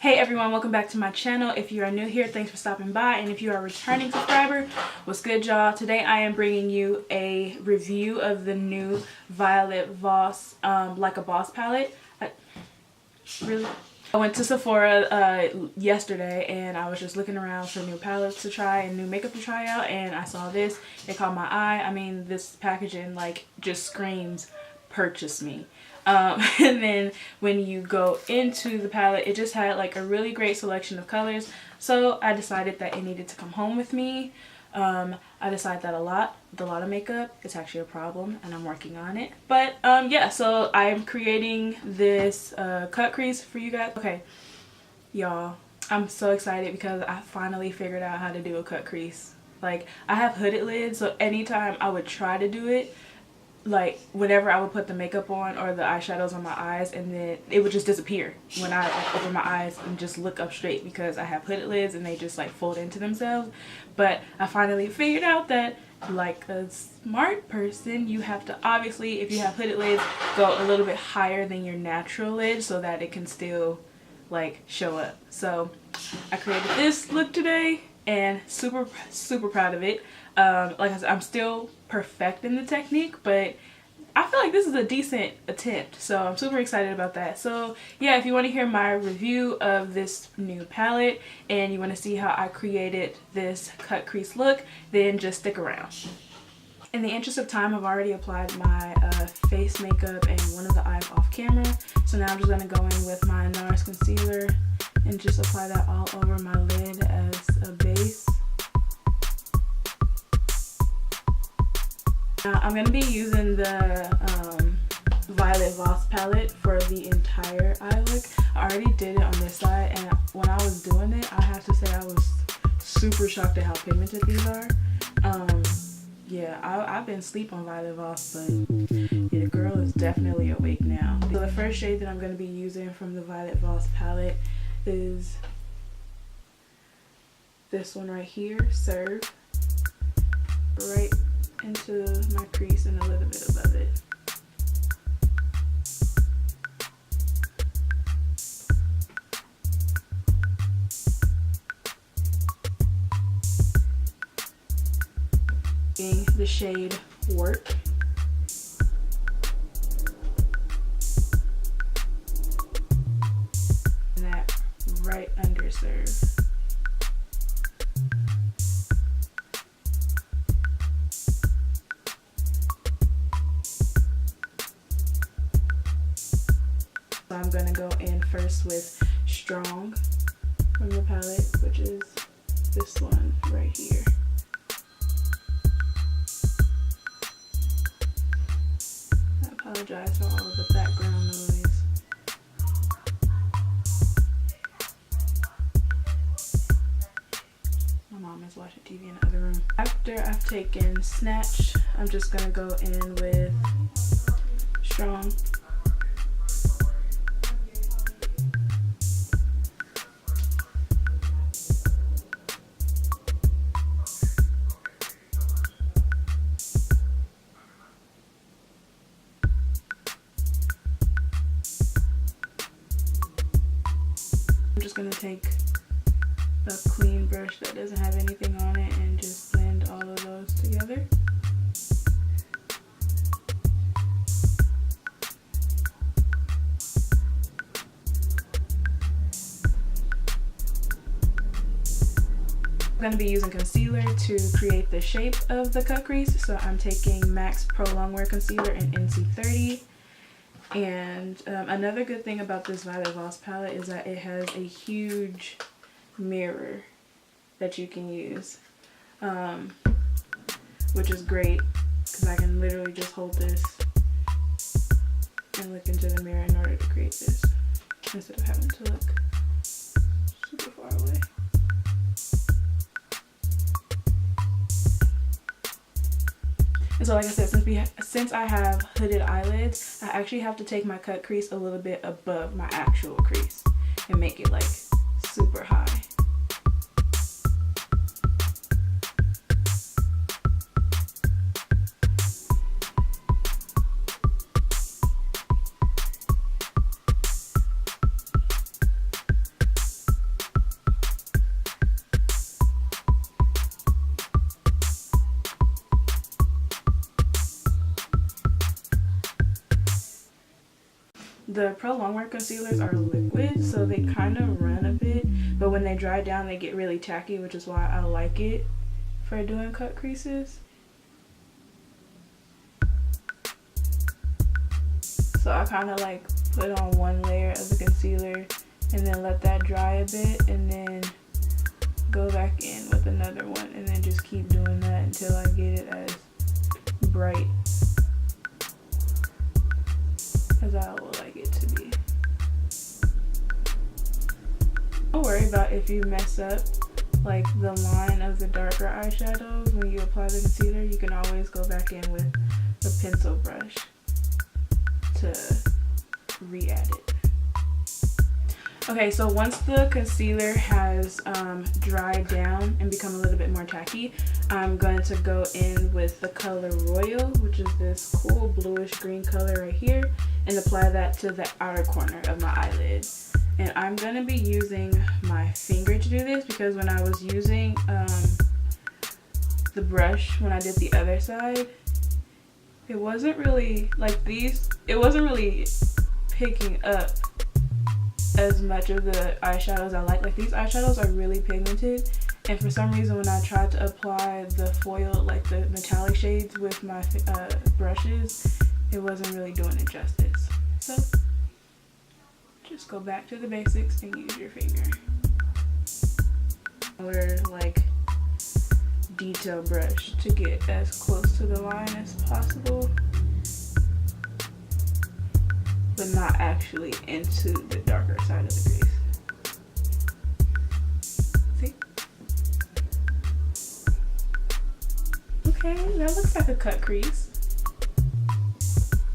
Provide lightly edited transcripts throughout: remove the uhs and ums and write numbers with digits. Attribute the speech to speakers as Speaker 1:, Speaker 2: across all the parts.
Speaker 1: Hey everyone, welcome back to my channel. If you are new here, thanks for stopping by, and if you are a returning subscriber, what's good y'all? Today I am bringing you a review of the new Violet Voss Like a Boss palette. I went to Sephora yesterday and I was just looking around for new palettes to try and new makeup to try out, and I saw this. It caught my eye. I mean, this packaging like just screams purchase me. And then when you go into the palette, it just had like a really great selection of colors, so I decided that it needed to come home with me. I decide that with a lot of makeup it's actually a problem, and I'm working on it. But yeah, so I'm creating this cut crease for you guys. Okay y'all, I'm so excited because I finally figured out how to do a cut crease. Like, I have hooded lids, so anytime I would try to do it, like whenever I would put the makeup on or the eyeshadows on my eyes, and then it would just disappear when I open my eyes and just look up straight, because I have hooded lids and they just like fold into themselves. But I finally figured out that, like a smart person, you have to, obviously if you have hooded lids, go a little bit higher than your natural lid so that it can still like show up. So I created this look today and super proud of it. Like I said, I'm still perfecting the technique, but I feel like this is a decent attempt, so I'm super excited about that. So yeah, if you want to hear my review of this new palette and you want to see how I created this cut crease look, then just stick around. In the interest of time, I've already applied my face makeup and one of the eyes off camera, so now I'm just going to go in with my NARS concealer and just apply that all over my lid as a base. I'm going to be using the Violet Voss palette for the entire eye look. I already did it on this side, and when I was doing it, I have to say I was super shocked at how pigmented these are. Yeah, I've been asleep on Violet Voss, but yeah, the girl is definitely awake now. So the first shade that I'm going to be using from the Violet Voss palette is this one right here, Serve. Right into my crease and a little bit above it. The shade Work. And that right under Serve. So I'm going to go in first with Strong from the palette, which is this one right here. I apologize for all of the background noise. My mom is watching TV in the other room. After I've taken Snatch, I'm just going to go in with Strong. I'm just going to take a clean brush that doesn't have anything on it and just blend all of those together. I'm going to be using concealer to create the shape of the cut crease, so I'm taking MAC Pro Longwear Concealer in NC30. And another good thing about this Violet Voss palette is that it has a huge mirror that you can use, which is great because I can literally just hold this and look into the mirror in order to create this, instead of having to look super far away. And so like I said, since I have hooded eyelids, I actually have to take my cut crease a little bit above my actual crease and make it like super high. the Pro Longwear concealers are liquid, so they kind of run a bit, but when they dry down they get really tacky, which is why I like it for doing cut creases. So I kind of like put on one layer of the concealer and then let that dry a bit, and then go back in with another one, and then just keep doing that until I get it as bright as I would like it to be. Don't worry about if you mess up like the line of the darker eyeshadows when you apply the concealer. You can always go back in with a pencil brush to re-add it. Okay, so once the concealer has dried down and become a little bit more tacky, I'm going to go in with the color Royal, which is this cool bluish green color right here, and apply that to the outer corner of my eyelid. And I'm going to be using my finger to do this, because when I was using the brush when I did the other side, it wasn't really like it wasn't really picking up as much of the eyeshadows I like. Like these eyeshadows are really pigmented, and for some reason when I tried to apply the foil, like the metallic shades with my brushes, it wasn't really doing it justice. So just go back to the basics and use your finger. Or like detail brush to get as close to the line as possible, but not actually into the darker side of the crease. See? Okay, that looks like a cut crease.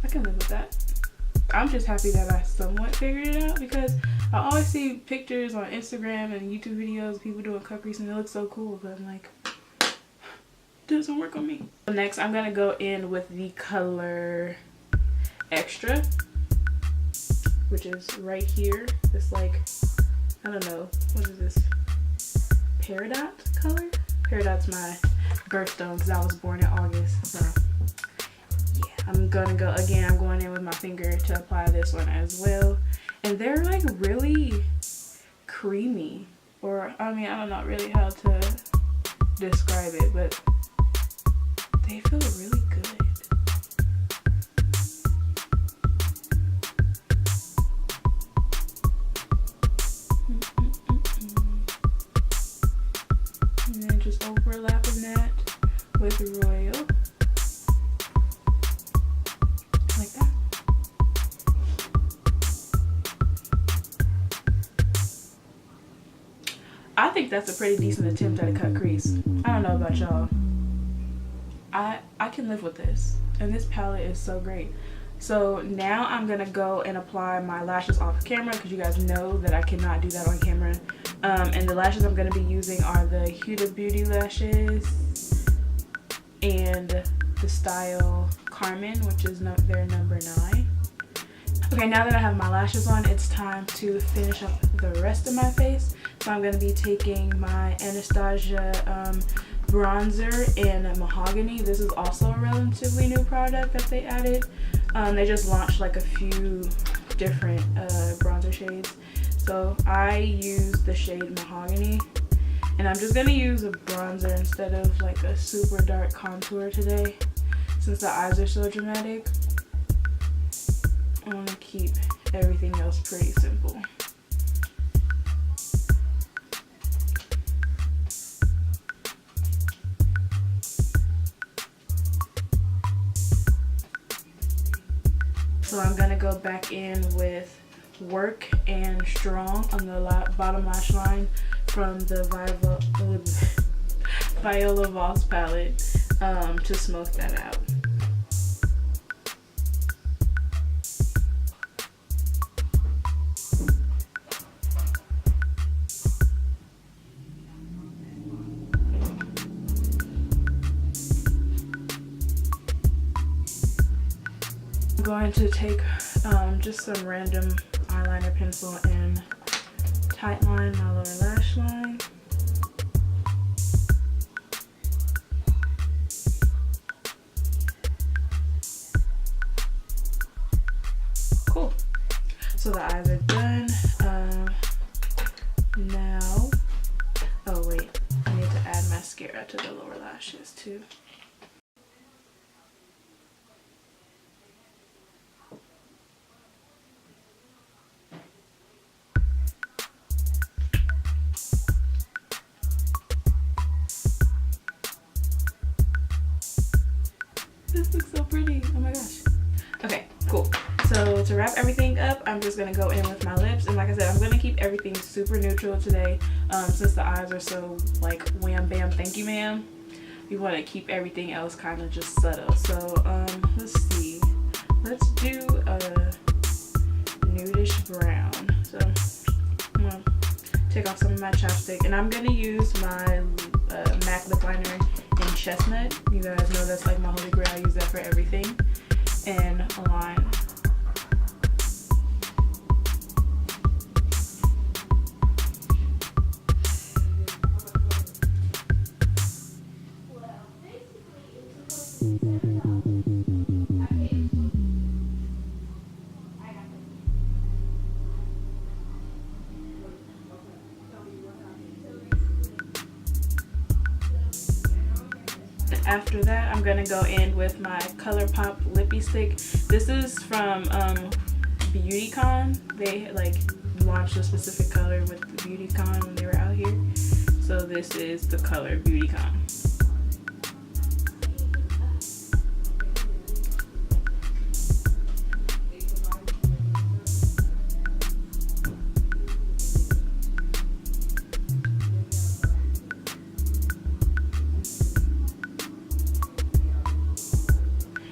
Speaker 1: I can live with that. I'm just happy that I somewhat figured it out, because I always see pictures on Instagram and YouTube videos of people doing cut crease and it looks so cool, but I'm like, it doesn't work on me. Next, I'm gonna go in with the color Extra, which is right here. This like, I don't know, what is this? Peridot color? Peridot's my birthstone because I was born in August, so yeah. I'm gonna go, again, I'm going in with my finger to apply this one as well. And they're like really creamy, or I mean, I don't know really how to describe it, but they feel really good. And then just overlapping that with Royal. Like that. I think that's a pretty decent attempt at a cut crease. I don't know about y'all. I can live with this. And this palette is so great. So now I'm gonna go and apply my lashes off camera, because you guys know that I cannot do that on camera. And the lashes I'm gonna be using are the Huda Beauty lashes and the style Carmen, which is their number 9. Okay, now that I have my lashes on, it's time to finish up the rest of my face. So I'm gonna be taking my Anastasia bronzer in Mahogany. This is also a relatively new product that they added. They just launched like a few different bronzer shades. So I use the shade Mahogany, and I'm just gonna use a bronzer instead of like a super dark contour today, since the eyes are so dramatic. I want to keep everything else pretty simple. So I'm gonna go back in with Work and Strong on the bottom lash line from the Viola Voss palette to smoke that out. I'm going to take just some random eyeliner pencil and tightline my lower lash line. Cool. to the lower lashes too. This looks so pretty. Oh my gosh. Okay, cool. So to wrap everything up, I'm just gonna go in with my lips, and like I said, I'm gonna keep everything super neutral today, since the eyes are so like wham bam thank you ma'am. We want to keep everything else kind of just subtle. So let's see, let's do a nudish brown. So I'm gonna take off some of my chapstick, and I'm gonna use my MAC lip liner in Chestnut. You guys know that's like my holy grail. I use that for everything. And align. After that, I'm gonna go in with my ColourPop lippy stick. This is from BeautyCon. They like launched a specific color with the BeautyCon when they were out here. So this is the color BeautyCon.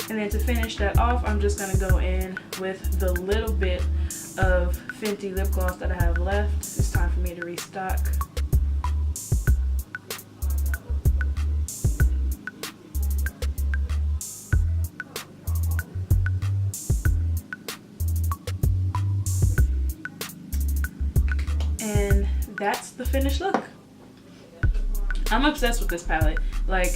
Speaker 1: And then to finish that off, I'm just going to go in with the little bit of Fenty lip gloss that I have left. It's time for me to restock. And that's the finished look. I'm obsessed with this palette. Like,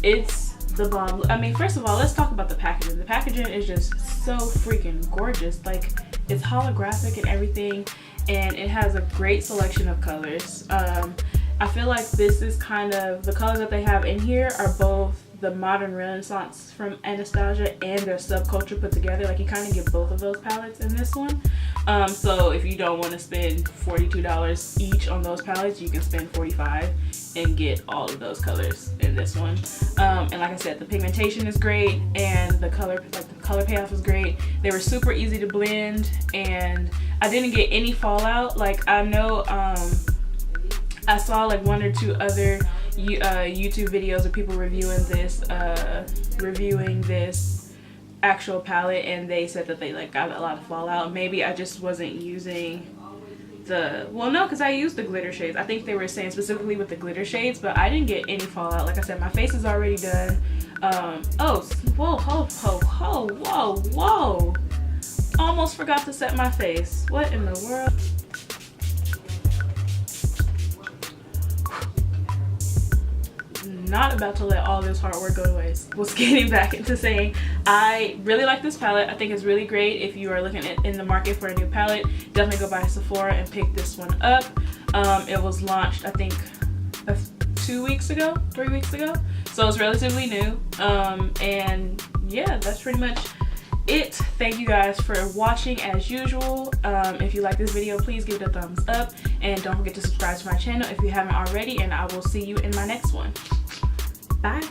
Speaker 1: it's the bomb. I mean, first of all, let's talk about the packaging. The packaging is just so freaking gorgeous. Like, it's holographic and everything, and it has a great selection of colors. I feel like this is kind of, the colors that they have in here are both the modern renaissance from Anastasia and their subculture put together. Like, you kind of get both of those palettes in this one. So if you don't want to spend $42 each on those palettes, you can spend $45 and get all of those colors in this one. And like I said, the pigmentation is great, and the color payoff is great. They were super easy to blend, and I didn't get any fallout. Like, I know I saw like one or two other YouTube videos of people reviewing this actual palette, and they said that they like got a lot of fallout. Maybe I just wasn't using the, well, no, because I used the glitter shades. I think they were saying specifically with the glitter shades, but I didn't get any fallout. Like I said, my face is already done. Oh, whoa, almost forgot to set my face. What in the world? Not about to let all this hard work go to waste. Was getting back into saying, I really like this palette. I think it's really great. If you are looking in the market for a new palette, definitely go by Sephora and pick this one up. It was launched, I think, 3 weeks ago, so it's relatively new. And yeah, that's pretty much it. Thank you guys for watching as usual. If you like this video, please give it a thumbs up, and don't forget to subscribe to my channel if you haven't already, and I will see you in my next one. Bye.